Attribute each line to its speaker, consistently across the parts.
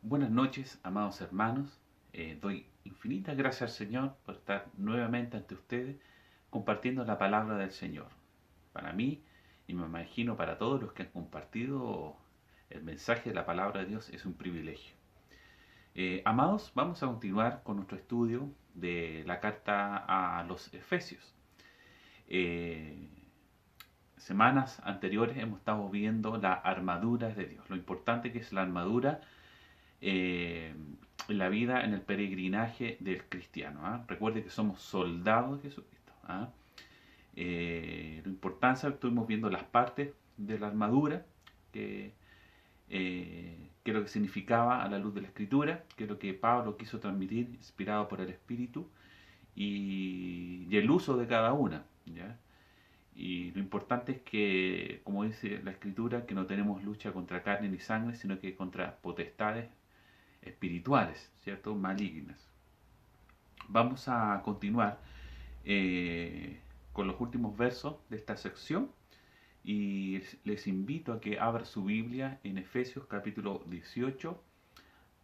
Speaker 1: Buenas noches, amados hermanos. Doy infinitas gracias al Señor por estar nuevamente ante ustedes compartiendo la palabra del Señor. Para mí, y me imagino para todos los que han compartido el mensaje de la palabra de Dios, es un privilegio. Amados, vamos a continuar con nuestro estudio de la carta a los Efesios. Eh, Semanas anteriores hemos estado viendo la armadura de Dios, lo importante que es la armadura eh, la vida en el peregrinaje del cristiano. ¿Ah? Recuerde que somos soldados de Jesucristo. ¿Ah? La importancia, estuvimos viendo las partes de la armadura, que, qué es lo que significaba a la luz de la Escritura, qué es lo que Pablo quiso transmitir, inspirado por el Espíritu, y el uso de cada una. ¿Ya? Y lo importante es que, como dice la Escritura, que no tenemos lucha contra carne ni sangre, sino que contra potestades espirituales, ¿cierto? Malignas. Vamos a continuar con los últimos versos de esta sección y les invito a que abra su Biblia en Efesios capítulo 18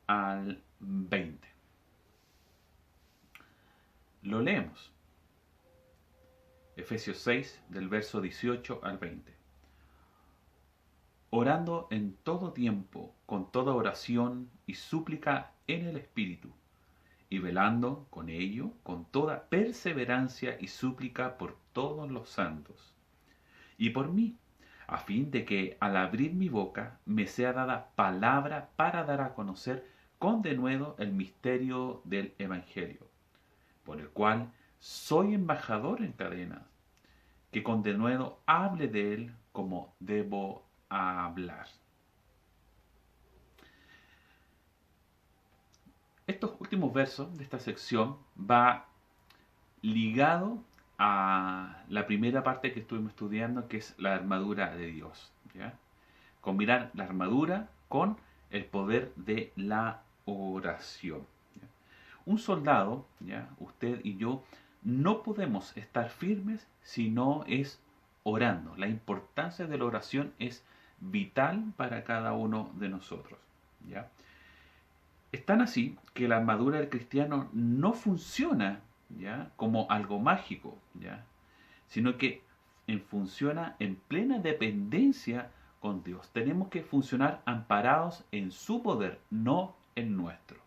Speaker 1: al 20. Lo leemos. Efesios 6 del verso 18 al 20. Orando en todo tiempo, con toda oración y súplica en el Espíritu, y velando con ello con toda perseverancia y súplica por todos los santos, y por mí, a fin de que al abrir mi boca me sea dada palabra para dar a conocer con denuedo el misterio del Evangelio, por el cual soy embajador en cadenas, que con denuedo hable de él como debo hablar. Estos últimos versos de esta sección va ligado a la primera parte que estuvimos estudiando, que es la armadura de Dios. ¿Ya? Combinar la armadura con el poder de la oración. ¿Ya? Un soldado, ¿ya? Usted y yo, no podemos estar firmes si no es orando. La importancia de la oración es vital para cada uno de nosotros. ¿Ya? Es tan así que la armadura del cristiano no funciona, ¿ya? Como algo mágico, ¿ya? Sino que funciona en plena dependencia con Dios. Tenemos que funcionar amparados en su poder, no en nuestro.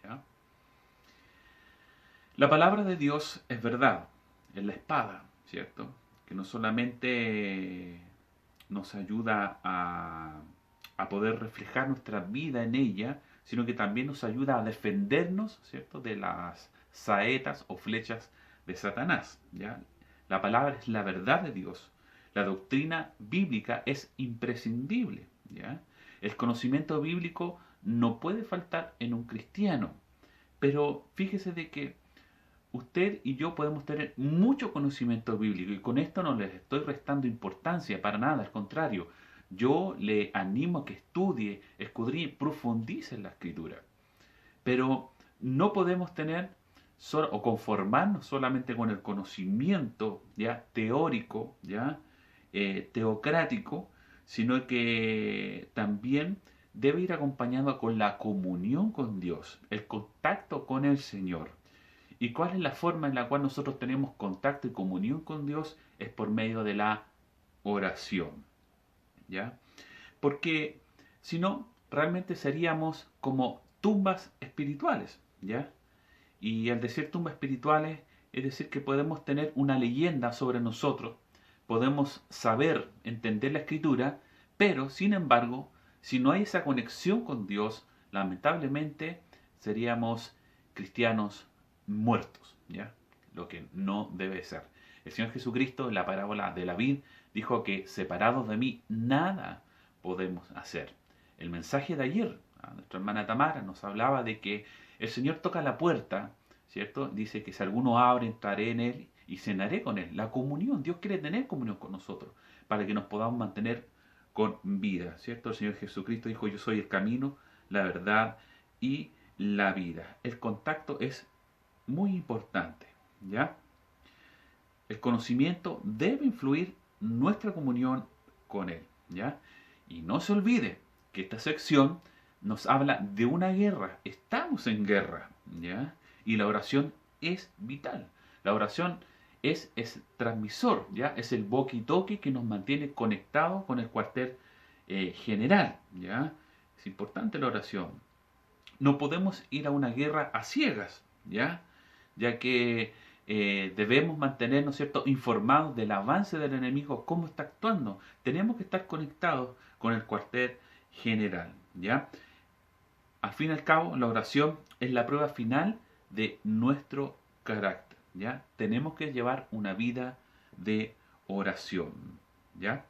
Speaker 1: ¿Ya? La palabra de Dios es verdad, es la espada, ¿cierto? Que no solamente nos ayuda a poder reflejar nuestra vida en ella, sino que también nos ayuda a defendernos, ¿cierto?, de las saetas o flechas de Satanás. ¿Ya? La palabra es la verdad de Dios. La doctrina bíblica es imprescindible. ¿Ya? El conocimiento bíblico no puede faltar en un cristiano. Pero fíjese de que usted y yo podemos tener mucho conocimiento bíblico y con esto no les estoy restando importancia para nada, al contrario, yo le animo a que estudie, escudriñe, profundice en la escritura. Pero no podemos tener o conformarnos solamente con el conocimiento ya teórico, ya teocrático, sino que también debe ir acompañado con la comunión con Dios, el contacto con el Señor. ¿Y cuál es la forma en la cual nosotros tenemos contacto y comunión con Dios? Es por medio de la oración. ¿Ya? Porque si no, realmente seríamos como tumbas espirituales. ¿Ya? Y al decir tumbas espirituales, es decir que podemos tener una leyenda sobre nosotros, podemos saber, entender la escritura, pero sin embargo, si no hay esa conexión con Dios, lamentablemente seríamos cristianos muertos, ¿ya? Lo que no debe ser. El Señor Jesucristo, en la parábola de la vid, dijo que separados de mí nada podemos hacer. El mensaje de ayer, a nuestra hermana Tamara, nos hablaba de que el Señor toca la puerta, ¿cierto? Dice que si alguno abre, entraré en él y cenaré con él. La comunión, Dios quiere tener comunión con nosotros para que nos podamos mantener con vida, ¿cierto? El Señor Jesucristo dijo, yo soy el camino, la verdad y la vida. El contacto es muy importante, ¿ya? El conocimiento debe influir nuestra comunión con Él, ¿ya? Y no se olvide que esta sección nos habla de una guerra. Estamos en guerra, ¿ya? Y la oración es vital. La oración es transmisor, ¿ya? Es el walkie-talkie que nos mantiene conectados con el cuartel general, ¿ya? Es importante la oración. No podemos ir a una guerra a ciegas, ¿ya? Ya que debemos mantenernos, ¿cierto?, informados del avance del enemigo, cómo está actuando. Tenemos que estar conectados con el cuartel general, ¿ya? Al fin y al cabo, la oración es la prueba final de nuestro carácter, ¿ya? Tenemos que llevar una vida de oración, ¿ya?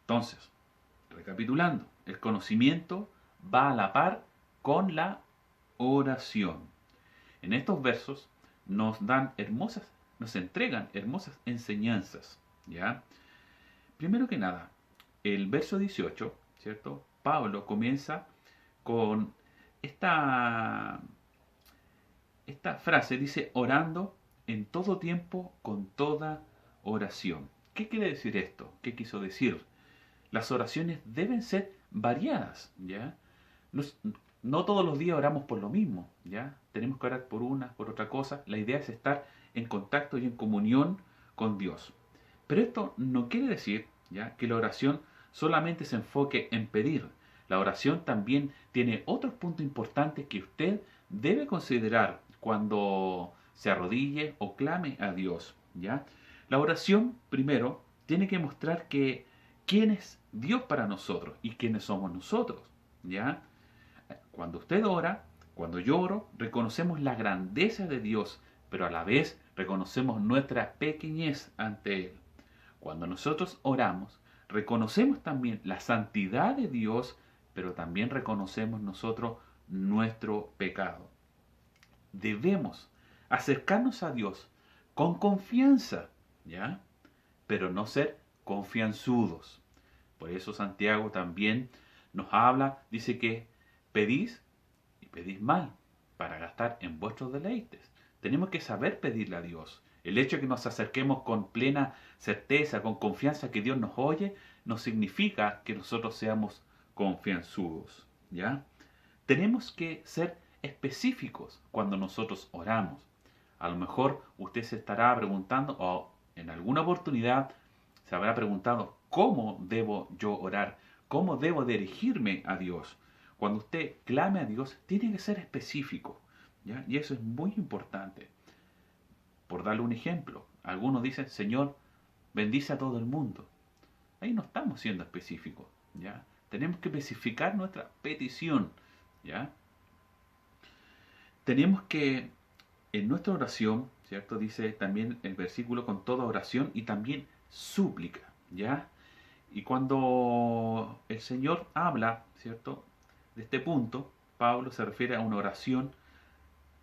Speaker 1: Entonces, recapitulando, el conocimiento va a la par con la oración. En estos versos nos entregan hermosas enseñanzas, ¿ya? Primero que nada, el verso 18, ¿cierto? Pablo comienza con esta, esta frase, dice, orando en todo tiempo con toda oración. ¿Qué quiere decir esto? ¿Qué quiso decir? Las oraciones deben ser variadas, ¿ya? No, no todos los días oramos por lo mismo, ¿ya? Tenemos que orar por una, por otra cosa. La idea es estar en contacto y en comunión con Dios. Pero esto no quiere decir, ¿ya?, que la oración solamente se enfoque en pedir. La oración también tiene otros puntos importantes que usted debe considerar cuando se arrodille o clame a Dios, ¿ya? La oración, primero, tiene que mostrar que quién es Dios para nosotros y quiénes somos nosotros, ¿ya? Cuando usted ora, cuando yo oro, reconocemos la grandeza de Dios, pero a la vez reconocemos nuestra pequeñez ante Él. Cuando nosotros oramos, reconocemos también la santidad de Dios, pero también reconocemos nosotros nuestro pecado. Debemos acercarnos a Dios con confianza, ¿ya? Pero no ser confianzudos. Por eso Santiago también nos habla, dice que pedís y pedís mal para gastar en vuestros deleites. Tenemos que saber pedirle a Dios. El hecho de que nos acerquemos con plena certeza, con confianza que Dios nos oye, no significa que nosotros seamos confianzudos, ¿ya? Tenemos que ser específicos cuando nosotros oramos. A lo mejor usted se estará preguntando, o en alguna oportunidad se habrá preguntado, ¿cómo debo yo orar? ¿Cómo debo dirigirme a Dios? Cuando usted clame a Dios, tiene que ser específico, ¿ya? Y eso es muy importante. Por darle un ejemplo, algunos dicen, Señor, bendice a todo el mundo. Ahí no estamos siendo específicos, ¿ya? Tenemos que especificar nuestra petición, ¿ya? Tenemos que, en nuestra oración, ¿cierto? Dice también el versículo, con toda oración y también súplica, ¿ya? Y cuando el Señor habla, ¿cierto?, de este punto, Pablo se refiere a una oración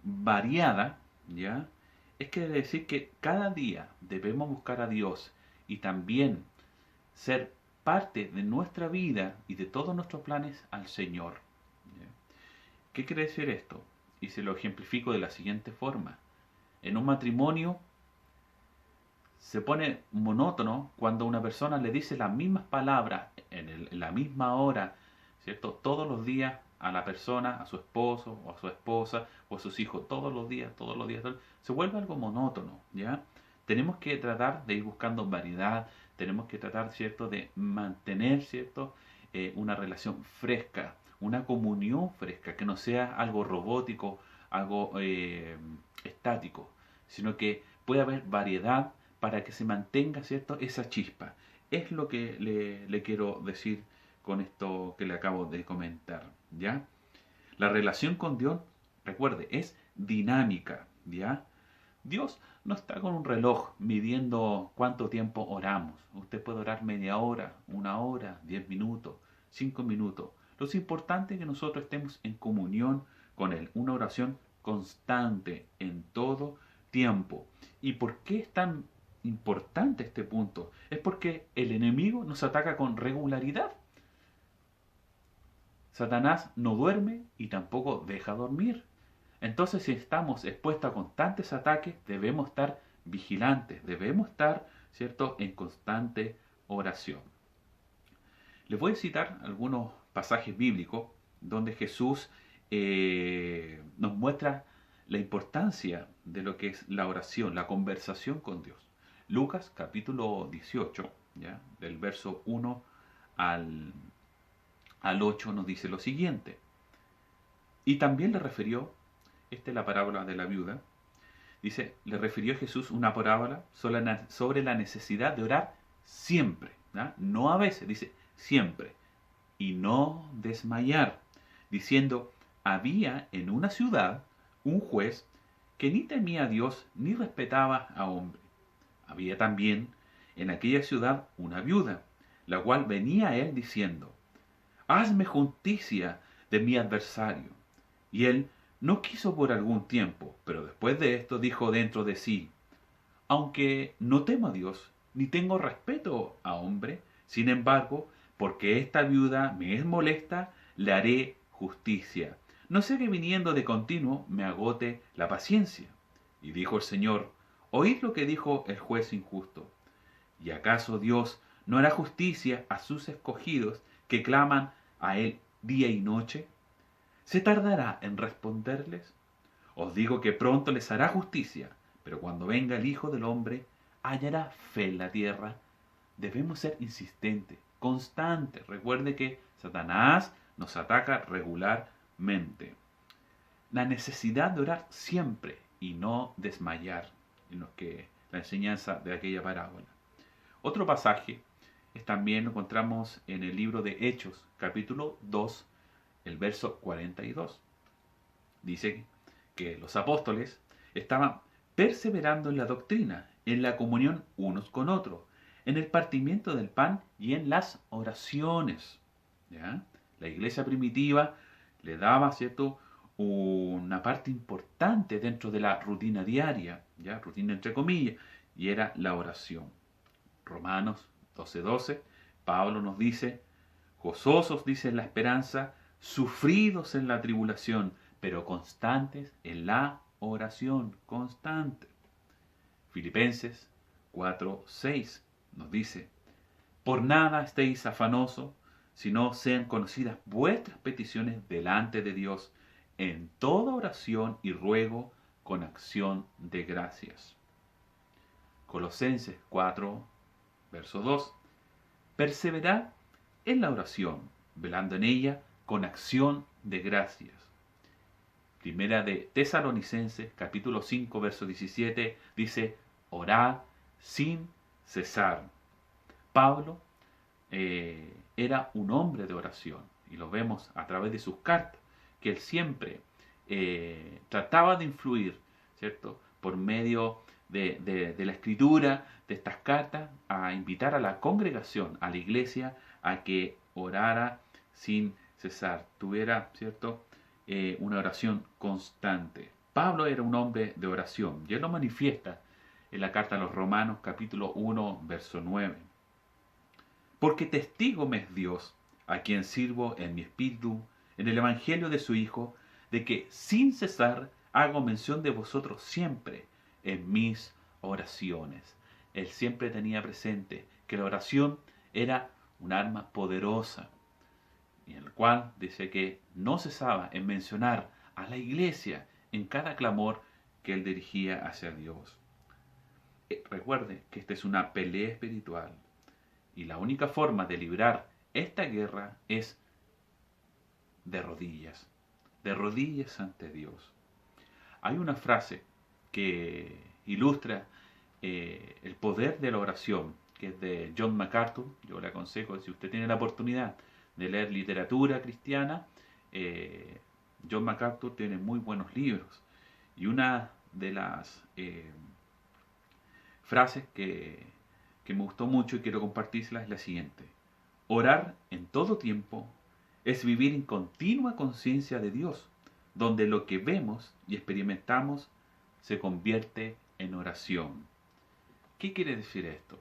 Speaker 1: variada, ¿ya? Es que decir que cada día debemos buscar a Dios y también ser parte de nuestra vida y de todos nuestros planes al Señor, ¿ya? ¿Qué quiere decir esto? Y se lo ejemplifico de la siguiente forma. En un matrimonio se pone monótono cuando una persona le dice las mismas palabras en la misma hora, ¿cierto? Todos los días a la persona, a su esposo o a su esposa o a sus hijos, todos los días, se vuelve algo monótono, ¿ya? Tenemos que tratar de ir buscando variedad, tenemos que tratar, ¿cierto?, de mantener, ¿cierto?, una relación fresca, una comunión fresca, que no sea algo robótico, algo estático, sino que pueda haber variedad para que se mantenga, ¿cierto?, esa chispa. Es lo que le quiero decir con esto que le acabo de comentar, ¿ya? La relación con Dios, recuerde, es dinámica, ¿ya? Dios no está con un reloj midiendo cuánto tiempo oramos. Usted puede orar media hora, una hora, 10 minutos, 5 minutos. Lo importante es que nosotros estemos en comunión con Él, una oración constante en todo tiempo. ¿Y por qué es tan importante este punto? Es porque el enemigo nos ataca con regularidad. Satanás no duerme y tampoco deja dormir. Entonces, si estamos expuestos a constantes ataques, debemos estar vigilantes, debemos estar, ¿cierto?, en constante oración. Les voy a citar algunos pasajes bíblicos donde Jesús nos muestra la importancia de lo que es la oración, la conversación con Dios. Lucas capítulo 18, ¿ya? Del verso 1 al, al 8 nos dice lo siguiente. Y también le refirió, esta es la parábola de la viuda, dice, le refirió Jesús una parábola sobre la necesidad de orar siempre, ¿ya? No a veces, dice siempre, y no desmayar, diciendo, había en una ciudad un juez que ni temía a Dios ni respetaba a hombre. Había también en aquella ciudad una viuda, la cual venía a él diciendo, hazme justicia de mi adversario. Y él no quiso por algún tiempo, pero después de esto dijo dentro de sí, aunque no temo a Dios, ni tengo respeto a hombre, sin embargo, porque esta viuda me es molesta, le haré justicia. No sé que viniendo de continuo me agote la paciencia. Y dijo el Señor, oíd lo que dijo el juez injusto. ¿Y acaso Dios no hará justicia a sus escogidos que claman a Él día y noche? ¿Se tardará en responderles? Os digo que pronto les hará justicia, pero cuando venga el Hijo del Hombre, hallará fe en la tierra. Debemos ser insistentes, constantes. Recuerde que Satanás nos ataca regularmente. La necesidad de orar siempre y no desmayar, en lo que la enseñanza de aquella parábola. Otro pasaje también lo encontramos en el libro de Hechos, capítulo 2, el verso 42. Dice que los apóstoles estaban perseverando en la doctrina, en la comunión unos con otros, en el partimiento del pan y en las oraciones. ¿Ya? La iglesia primitiva le daba, ¿cierto?, una parte importante dentro de la rutina diaria, ¿ya? Rutina entre comillas, y era la oración. Romanos 12:12, Pablo nos dice, gozosos, dice, en la esperanza, sufridos en la tribulación, pero constantes en la oración, constante. Filipenses 4:6 nos dice, por nada estéis afanosos, sino sean conocidas vuestras peticiones delante de Dios en toda oración y ruego con acción de gracias. Colosenses 4, verso 2. Perseverad en la oración, velando en ella con acción de gracias. Primera de Tesalonicenses, capítulo 5, verso 17, dice, orad sin cesar. Pablo era un hombre de oración, y lo vemos a través de sus cartas, que él siempre trataba de influir, ¿cierto?, por medio de la escritura de estas cartas, a invitar a la congregación, a la iglesia, a que orara sin cesar, tuviera, ¿cierto?, una oración constante. Pablo era un hombre de oración, y él lo manifiesta en la carta a los Romanos, capítulo 1, verso 9. Porque testigo me es Dios, a quien sirvo en mi espíritu, en el evangelio de su Hijo, de que sin cesar hago mención de vosotros siempre en mis oraciones. Él siempre tenía presente que la oración era un arma poderosa, y en el cual dice que no cesaba en mencionar a la iglesia en cada clamor que él dirigía hacia Dios. Recuerde que esta es una pelea espiritual, y la única forma de librar esta guerra es de rodillas ante Dios. Hay una frase que ilustra el poder de la oración, que es de John MacArthur. Yo le aconsejo, si usted tiene la oportunidad de leer literatura cristiana, John MacArthur tiene muy buenos libros. Y una de las frases que me gustó mucho y quiero compartírsela es la siguiente. Orar en todo tiempo es vivir en continua conciencia de Dios, donde lo que vemos y experimentamos se convierte en oración. ¿Qué quiere decir esto?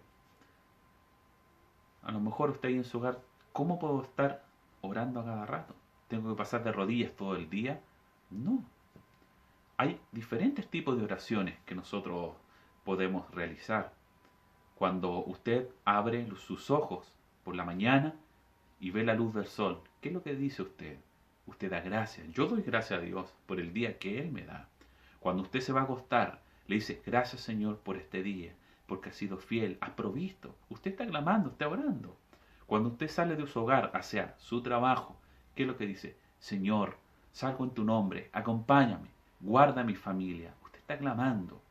Speaker 1: A lo mejor usted ahí en su hogar, ¿cómo puedo estar orando a cada rato? ¿Tengo que pasar de rodillas todo el día? No. Hay diferentes tipos de oraciones que nosotros podemos realizar. Cuando usted abre sus ojos por la mañana y ve la luz del sol, ¿qué es lo que dice usted? usted da gracias. Yo doy gracias a Dios por el día que Él me da. Cuando usted se va a acostar, le dice, gracias Señor por este día, porque has sido fiel, has provisto. Usted está clamando, está orando. Cuando usted sale de su hogar hacia su trabajo, ¿qué es lo que dice? Señor, salgo en tu nombre, acompáñame, guarda a mi familia. Usted está clamando.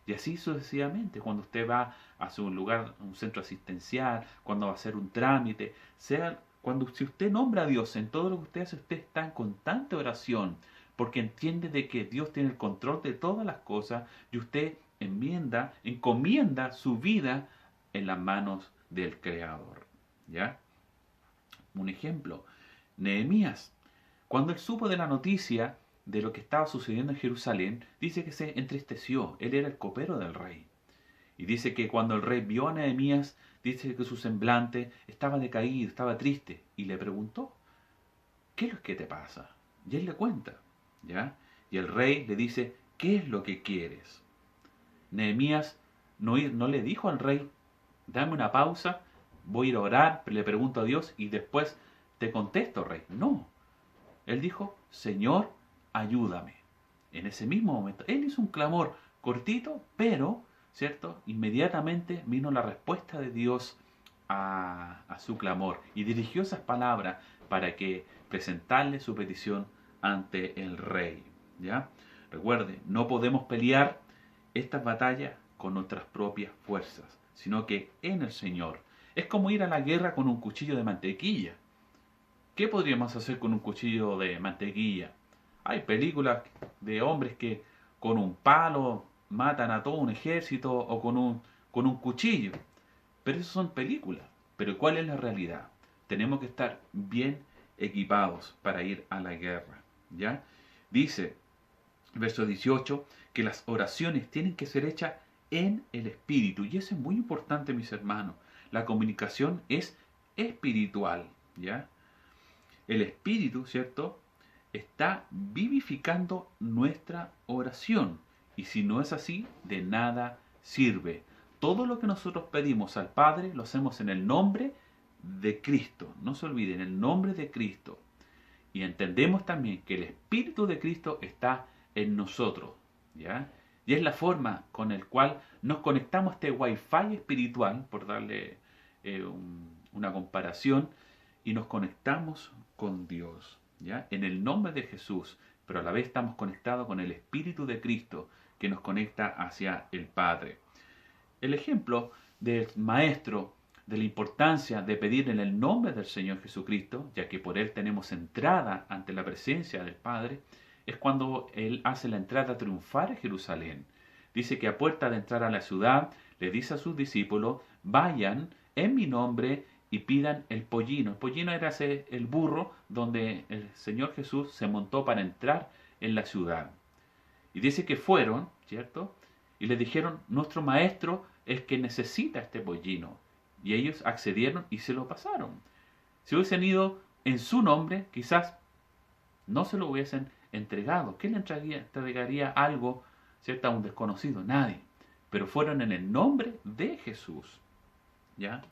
Speaker 1: Y así sucesivamente, cuando usted va a su lugar, a un centro asistencial, cuando va a hacer un trámite, si usted nombra a Dios en todo lo que usted hace, usted está en constante oración, porque entiende de que Dios tiene el control de todas las cosas y usted encomienda su vida en las manos del Creador. ¿Ya? Un ejemplo, Nehemías, cuando él supo de la noticia de lo que estaba sucediendo en Jerusalén, dice que se entristeció. Él era el copero del rey. Y dice que cuando el rey vio a Nehemías, dice que su semblante estaba decaído, estaba triste. Y le preguntó, ¿qué es lo que te pasa? Y él le cuenta, ¿ya? Y el rey le dice, ¿qué es lo que quieres? Nehemías no le dijo al rey, dame una pausa, voy a ir a orar, le pregunto a Dios y después te contesto, rey. No. Él dijo, Señor, ayúdame. En ese mismo momento, él hizo un clamor cortito, pero, ¿cierto? Inmediatamente vino la respuesta de Dios a su clamor y dirigió esas palabras para que presentarle su petición ante el rey. ¿Ya? Recuerde, no podemos pelear estas batallas con nuestras propias fuerzas, sino que en el Señor. Es como ir a la guerra con un cuchillo de mantequilla. ¿Qué podríamos hacer con un cuchillo de mantequilla? Hay películas de hombres que con un palo matan a todo un ejército o con un cuchillo. Pero eso son películas. Pero ¿cuál es la realidad? Tenemos que estar bien equipados para ir a la guerra. ¿Ya? Dice, verso 18, que las oraciones tienen que ser hechas en el Espíritu. Y eso es muy importante, mis hermanos. La comunicación es espiritual. ¿Ya? El Espíritu, ¿cierto?, está vivificando nuestra oración. Y si no es así, de nada sirve. Todo lo que nosotros pedimos al Padre lo hacemos en el nombre de Cristo. No se olviden, en el nombre de Cristo. Y entendemos también que el Espíritu de Cristo está en nosotros. ¿Ya? Y es la forma con la cual nos conectamos a este Wi-Fi espiritual, por darle una comparación, y nos conectamos con Dios, ¿ya? En el nombre de Jesús, pero a la vez estamos conectados con el Espíritu de Cristo que nos conecta hacia el Padre. El ejemplo del Maestro de la importancia de pedir en el nombre del Señor Jesucristo, ya que por Él tenemos entrada ante la presencia del Padre, es cuando Él hace la entrada triunfal a Jerusalén. Dice que a puerta de entrar a la ciudad, le dice a sus discípulos, vayan en mi nombre y pidan el pollino. El pollino era el burro donde el Señor Jesús se montó para entrar en la ciudad. Y dice que fueron, ¿cierto? Y le dijeron, nuestro maestro es que necesita este pollino. Y ellos accedieron y se lo pasaron. Si hubiesen ido en su nombre, quizás no se lo hubiesen entregado. ¿Quién le entregaría algo, ¿cierto?, a un desconocido? Nadie. Pero fueron en el nombre de Jesús. ¿Ya?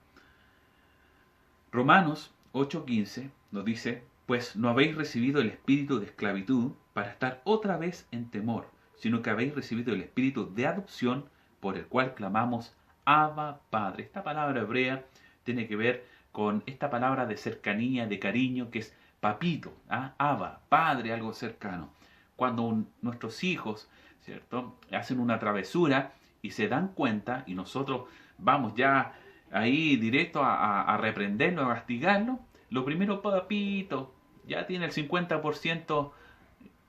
Speaker 1: Romanos 8:15 nos dice, pues no habéis recibido el espíritu de esclavitud para estar otra vez en temor, sino que habéis recibido el espíritu de adopción por el cual clamamos, Abba, Padre. Esta palabra hebrea tiene que ver con esta palabra de cercanía, de cariño, que es papito, ¿ah? Abba, Padre, algo cercano. Cuando nuestros hijos, ¿cierto?, hacen una travesura y se dan cuenta y nosotros vamos ya ahí directo a reprenderlo, a castigarlo, lo primero, papito, ya tiene el 50%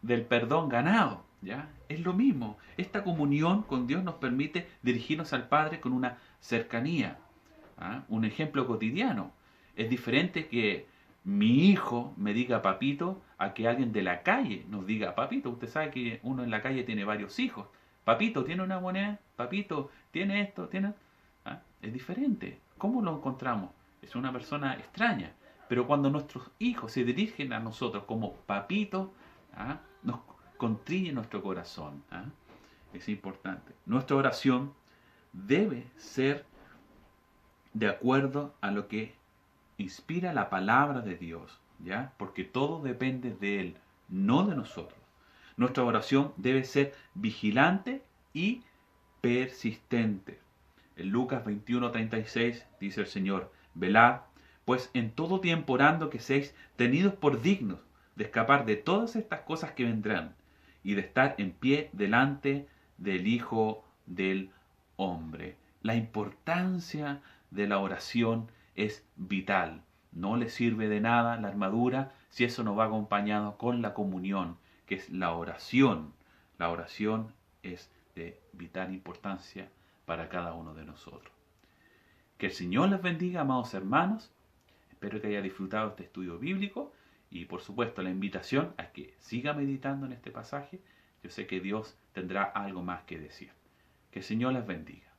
Speaker 1: del perdón ganado, ¿ya? Es lo mismo. Esta comunión con Dios nos permite dirigirnos al Padre con una cercanía. ¿Ah? Un ejemplo cotidiano. Es diferente que mi hijo me diga papito a que alguien de la calle nos diga papito. Usted sabe que uno en la calle tiene varios hijos. Papito, ¿tiene una moneda? Papito, ¿tiene esto? ¿Tiene...? ¿Ah? Es diferente. ¿Cómo lo encontramos? Es una persona extraña. Pero cuando nuestros hijos se dirigen a nosotros como papito, ¿ah?, nos contriñe nuestro corazón. ¿Ah? Es importante. Nuestra oración debe ser de acuerdo a lo que inspira la palabra de Dios. ¿ya? Porque todo depende de Él, no de nosotros. Nuestra oración debe ser vigilante y persistente. En Lucas 21:36 dice el Señor, velad, pues en todo tiempo orando que seáis tenidos por dignos de escapar de todas estas cosas que vendrán y de estar en pie delante del Hijo del Hombre. La importancia de la oración es vital. No le sirve de nada la armadura si eso no va acompañado con la comunión, que es la oración. La oración es de vital importancia para cada uno de nosotros. Que el Señor les bendiga, amados hermanos. Espero que haya disfrutado este estudio bíblico y por supuesto la invitación a que siga meditando en este pasaje. Yo sé que Dios tendrá algo más que decir. Que el Señor les bendiga.